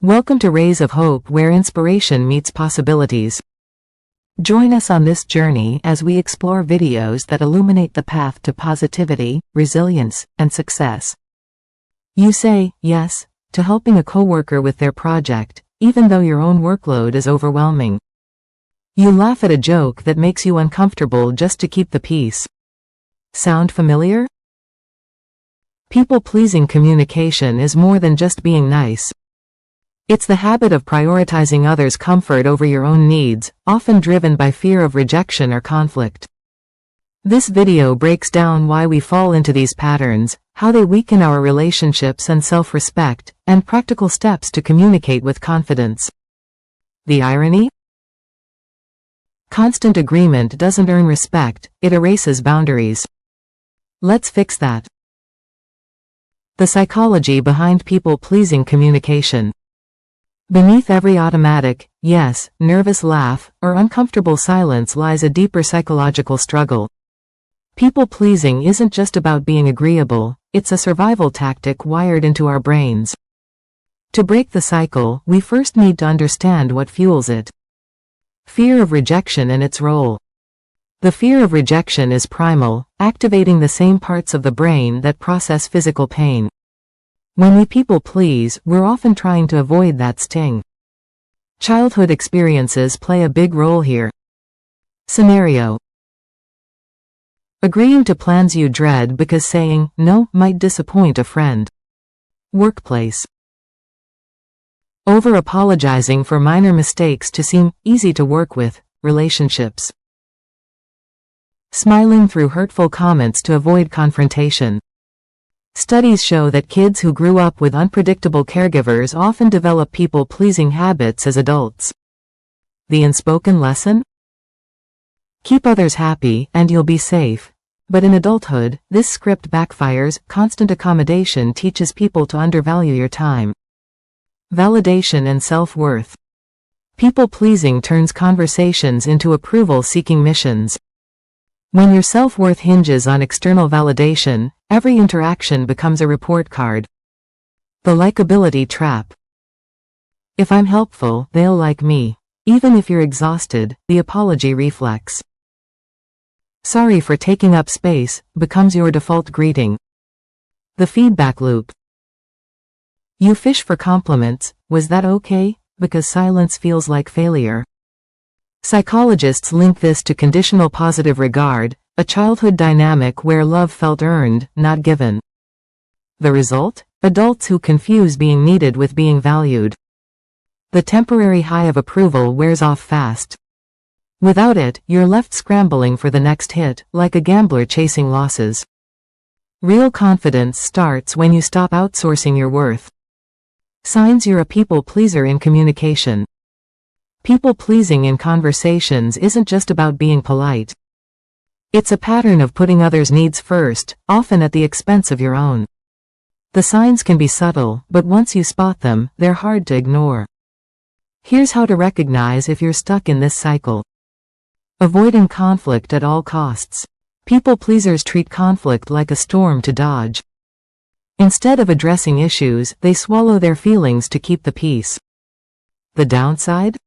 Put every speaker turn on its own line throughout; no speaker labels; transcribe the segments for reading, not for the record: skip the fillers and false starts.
Welcome to Rays of Hope, where inspiration meets possibilities. Join us on this journey as we explore videos that illuminate the path to positivity, resilience, and success. You say yes to helping a coworker with their project, even though your own workload is overwhelming. You laugh at a joke that makes you uncomfortable just to keep the peace. Sound familiar? People-pleasing communication is more than just being nice. It's the habit of prioritizing others' comfort over your own needs, often driven by fear of rejection or conflict. This video breaks down why we fall into these patterns, how they weaken our relationships and self-respect, and practical steps to communicate with confidence. The irony? Constant agreement doesn't earn respect, it erases boundaries. Let's fix that. The psychology behind people-pleasing communication. Beneath every automatic, yes, nervous laugh, or uncomfortable silence lies a deeper psychological struggle. People-pleasing isn't just about being agreeable, it's a survival tactic wired into our brains. To break the cycle, we first need to understand what fuels it. Fear of rejection and its role. The fear of rejection is primal, activating the same parts of the brain that process physical pain. When we people-please, we're often trying to avoid that sting. Childhood experiences play a big role here. Scenario: agreeing to plans you dread because saying no might disappoint a friend. Workplace: over-apologizing for minor mistakes to seem easy to work with. Relationships: smiling through hurtful comments to avoid confrontation. Studies show that kids who grew up with unpredictable caregivers often develop people-pleasing habits as adults. The unspoken lesson? Keep others happy and you'll be safe. But in adulthood, this script backfires. Constant accommodation teaches people to undervalue your time. Validation and self-worth. People-pleasing turns conversations into approval-seeking missions. When your self-worth hinges on external validation, every interaction becomes a report card. The likability trap. If I'm helpful, they'll like me. Even if you're exhausted, the apology reflex. Sorry for taking up space becomes your default greeting. The feedback loop. You fish for compliments, was that okay? Because silence feels like failure. Psychologists link this to conditional positive regard, a childhood dynamic where love felt earned, not given. The result? Adults who confuse being needed with being valued. The temporary high of approval wears off fast. Without it, you're left scrambling for the next hit, like a gambler chasing losses. Real confidence starts when you stop outsourcing your worth. Signs you're a people-pleaser in communication. People-pleasing in conversations isn't just about being polite. It's a pattern of putting others' needs first, often at the expense of your own. The signs can be subtle, but once you spot them, they're hard to ignore. Here's how to recognize if you're stuck in this cycle. Avoiding conflict at all costs. People-pleasers treat conflict like a storm to dodge. Instead of addressing issues, they swallow their feelings to keep the peace. The downside?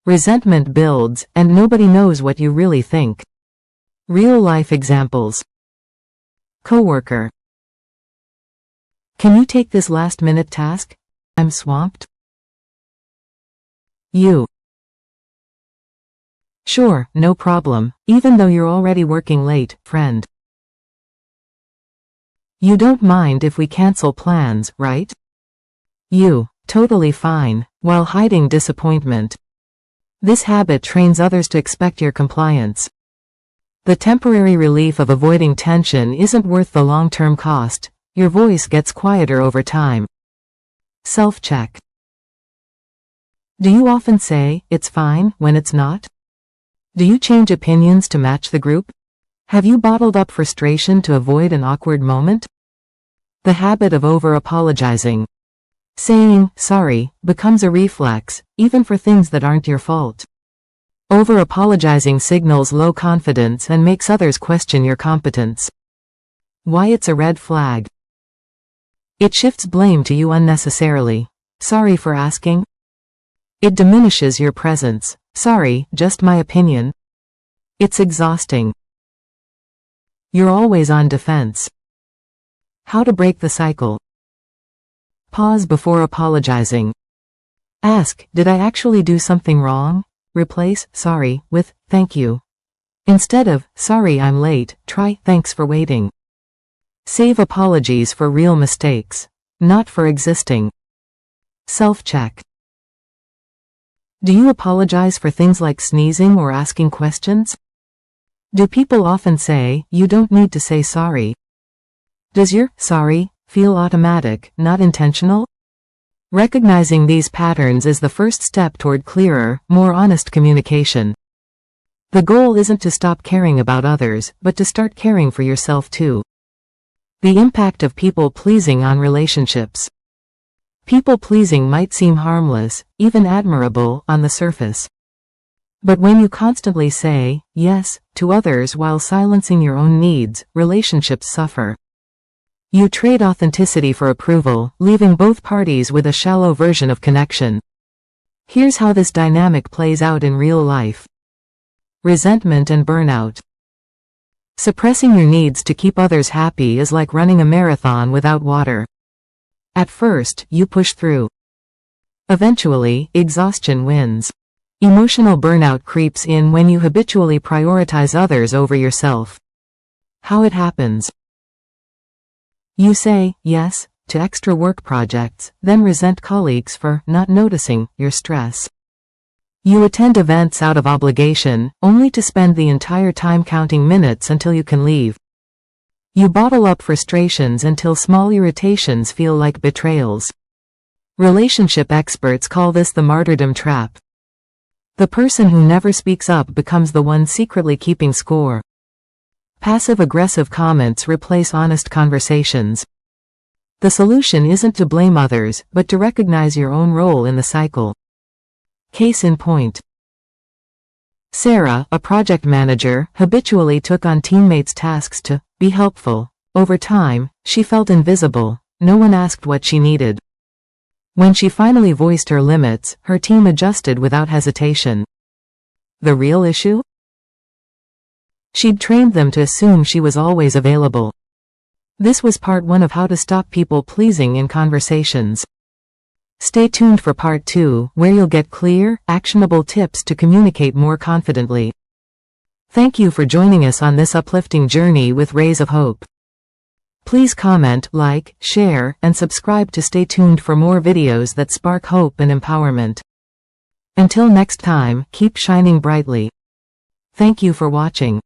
Resentment builds, and nobody knows what you really think. Real-life examples. Coworker: can you take this last-minute task? I'm swamped. You: sure, no problem, even though you're already working late. Friend: you don't mind if we cancel plans, right? You: totally fine, while hiding disappointment. This habit trains others to expect your compliance. The temporary relief of avoiding tension isn't worth the long-term cost. Your voice gets quieter over time. Self-check. Do you often say, "it's fine," when it's not? Do you change opinions to match the group? Have you bottled up frustration to avoid an awkward moment? The habit of over-apologizing. Saying sorry becomes a reflex, even for things that aren't your fault. Over-apologizing signals low confidence and makes others question your competence. Why it's a red flag. It shifts blame to you unnecessarily. Sorry for asking. It diminishes your presence. Sorry, just my opinion. It's exhausting. You're always on defense. How to break the cycle. Pause before apologizing. Ask, did I actually do something wrong? Replace sorry with thank you. Instead of sorry I'm late, try thanks for waiting. Save apologies for real mistakes, not for existing. Self-check. Do you apologize for things like sneezing or asking questions? Do people often say, you don't need to say sorry? Does your sorry feel automatic, not intentional? Recognizing these patterns is the first step toward clearer, more honest communication. The goal isn't to stop caring about others, but to start caring for yourself too. The impact of people-pleasing on relationships. People-pleasing might seem harmless, even admirable, on the surface. But when you constantly say yes to others while silencing your own needs, relationships suffer. You trade authenticity for approval, leaving both parties with a shallow version of connection. Here's how this dynamic plays out in real life. Resentment and burnout. Suppressing your needs to keep others happy is like running a marathon without water. At first, you push through. Eventually, exhaustion wins. Emotional burnout creeps in when you habitually prioritize others over yourself. How it happens. You say yes to extra work projects, then resent colleagues for not noticing your stress. You attend events out of obligation, only to spend the entire time counting minutes until you can leave. You bottle up frustrations until small irritations feel like betrayals. Relationship experts call this the martyrdom trap. The person who never speaks up becomes the one secretly keeping score. Passive-aggressive comments replace honest conversations. The solution isn't to blame others, but to recognize your own role in the cycle. Case in point. Sarah, a project manager, habitually took on teammates' tasks to be helpful. Over time, she felt invisible. No one asked what she needed. When she finally voiced her limits, her team adjusted without hesitation. The real issue? She'd trained them to assume she was always available. This was part 1 of how to stop people pleasing in conversations. Stay tuned for part 2, where you'll get clear, actionable tips to communicate more confidently. Thank you for joining us on this uplifting journey with Rays of Hope. Please comment, like, share, and subscribe to stay tuned for more videos that spark hope and empowerment. Until next time, keep shining brightly. Thank you for watching.